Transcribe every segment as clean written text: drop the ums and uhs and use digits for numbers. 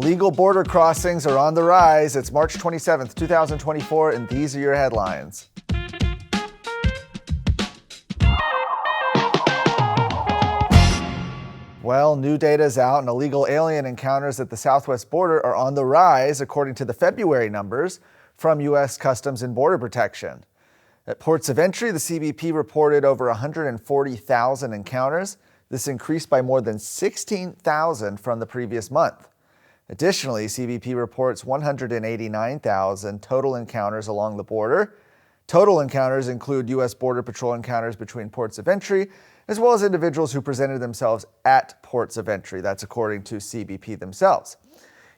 Illegal border crossings are on the rise. It's March 27th, 2024, and these are your headlines. Well, new data is out, and illegal alien encounters at the southwest border are on the rise, according to the February numbers from U.S. Customs and Border Protection. At ports of entry, the CBP reported over 140,000 encounters. This increased by more than 16,000 from the previous month. Additionally, CBP reports 189,000 total encounters along the border. Total encounters include U.S. Border Patrol encounters between ports of entry, as well as individuals who presented themselves at ports of entry. That's according to CBP themselves.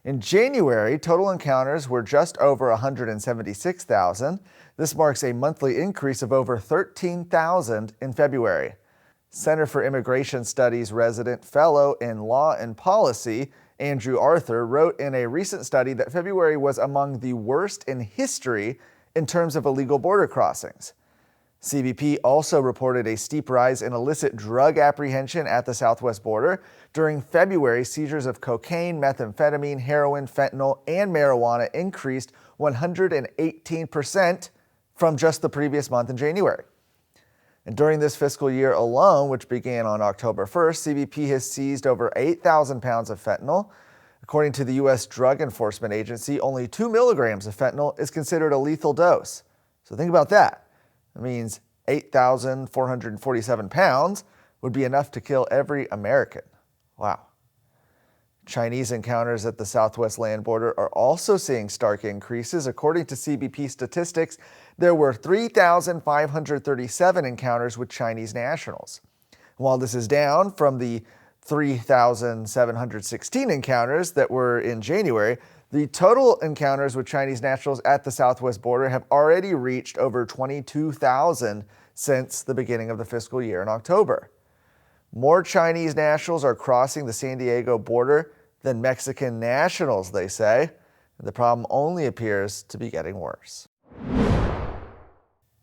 In January, total encounters were just over 176,000. This marks a monthly increase of over 13,000 in February. Center for Immigration Studies resident fellow in law and policy, Andrew Arthur, wrote in a recent study that February was among the worst in history in terms of illegal border crossings. CBP also reported a steep rise in illicit drug apprehension at the southwest border. During February, seizures of cocaine, methamphetamine, heroin, fentanyl, and marijuana increased 118% from just the previous month in January. And during this fiscal year alone, which began on October 1st, CBP has seized over 8,000 pounds of fentanyl. According to the U.S. Drug Enforcement Agency, only 2 milligrams of fentanyl is considered a lethal dose. So think about that. That means 8,447 pounds would be enough to kill every American. Wow. Chinese encounters at the southwest land border are also seeing stark increases. According to CBP statistics, there were 3,537 encounters with Chinese nationals. While this is down from the 3,716 encounters that were in January, the total encounters with Chinese nationals at the southwest border have already reached over 22,000 since the beginning of the fiscal year in October. More Chinese nationals are crossing the San Diego border than Mexican nationals, they say. The problem only appears to be getting worse.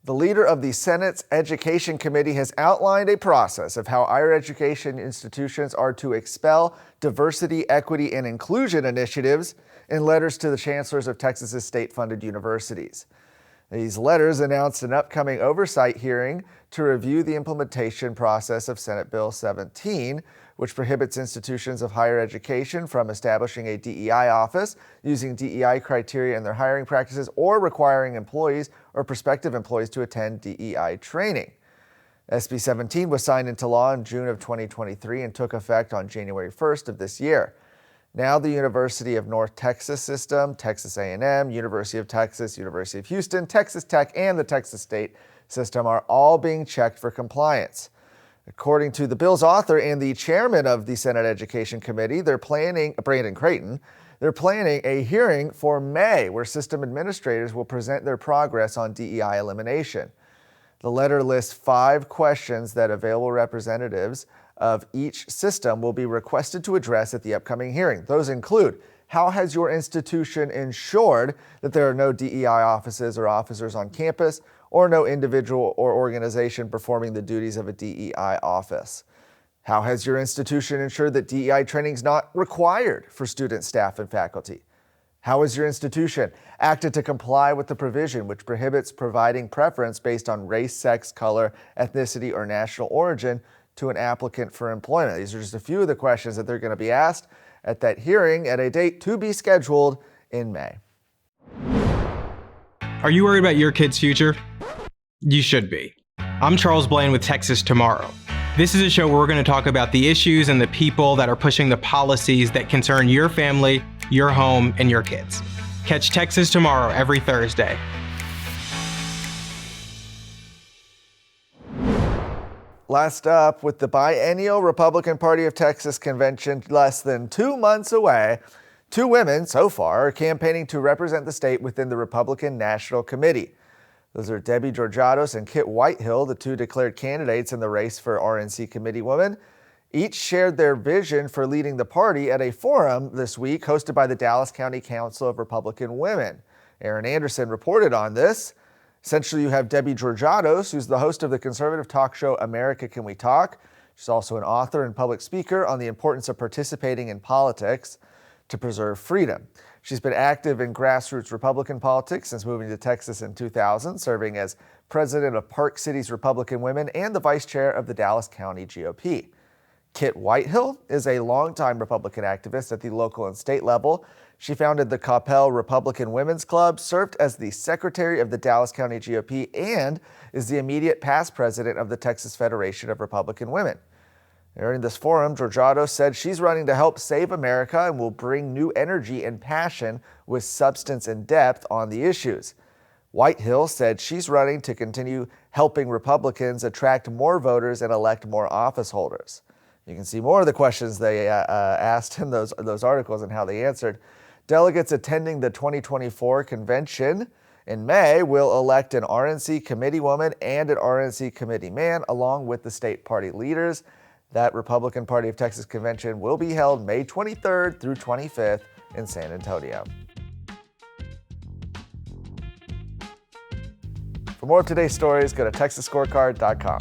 The leader of the Senate's Education Committee has outlined a process of how higher education institutions are to expel diversity, equity, and inclusion initiatives in letters to the chancellors of Texas's state-funded universities. These letters announced an upcoming oversight hearing to review the implementation process of Senate Bill 17, which prohibits institutions of higher education from establishing a DEI office, using DEI criteria in their hiring practices, or requiring employees or prospective employees to attend DEI training. SB 17 was signed into law in June of 2023 and took effect on January 1st of this year. Now the University of North Texas System, Texas A&M, University of Texas, University of Houston, Texas Tech, and the Texas State System are all being checked for compliance. According to the bill's author and the chairman of the Senate Education Committee, Brandon Creighton, they're planning a hearing for May where system administrators will present their progress on DEI elimination. The letter lists 5 questions that available representatives of each system will be requested to address at the upcoming hearing. Those include: how has your institution ensured that there are no DEI offices or officers on campus, or no individual or organization performing the duties of a DEI office? How has your institution ensured that DEI training is not required for students, staff, and faculty? How has your institution acted to comply with the provision which prohibits providing preference based on race, sex, color, ethnicity, or national origin to an applicant for employment? These are just a few of the questions that they're going to be asked at that hearing at a date to be scheduled in May. Are you worried about your kid's future? You should be. I'm Charles Blaine with Texas Tomorrow. This is a show where we're going to talk about the issues and the people that are pushing the policies that concern your family, your home, and your kids. Catch Texas Tomorrow every Thursday. Last up, with the biennial Republican Party of Texas convention less than 2 months away, 2 women so far are campaigning to represent the state within the Republican National Committee. Those are Debbie Georgatos and Kit Whitehill, the 2 declared candidates in the race for RNC committeewomen. Each shared their vision for leading the party at a forum this week hosted by the Dallas County Council of Republican Women. Aaron Anderson reported on this. Essentially, you have Debbie Georgatos, who's the host of the conservative talk show America Can We Talk. She's also an author and public speaker on the importance of participating in politics. to preserve freedom. She's been active in grassroots Republican politics since moving to Texas in 2000, serving as president of Park City's Republican Women and the vice chair of the Dallas County GOP. Kit Whitehill is a longtime Republican activist at the local and state level. She founded the Coppell Republican Women's Club, served as the secretary of the Dallas County GOP, and is the immediate past president of the Texas Federation of Republican Women. During this forum, Georgiado said she's running to help save America and will bring new energy and passion with substance and depth on the issues. Whitehill said she's running to continue helping Republicans attract more voters and elect more office holders. You can see more of the questions they asked in those articles and how they answered. Delegates attending the 2024 convention in May will elect an RNC committeewoman and an RNC committeeman, along with the state party leaders. That Republican Party of Texas convention will be held May 23rd through 25th in San Antonio. For more of today's stories, go to texasscorecard.com.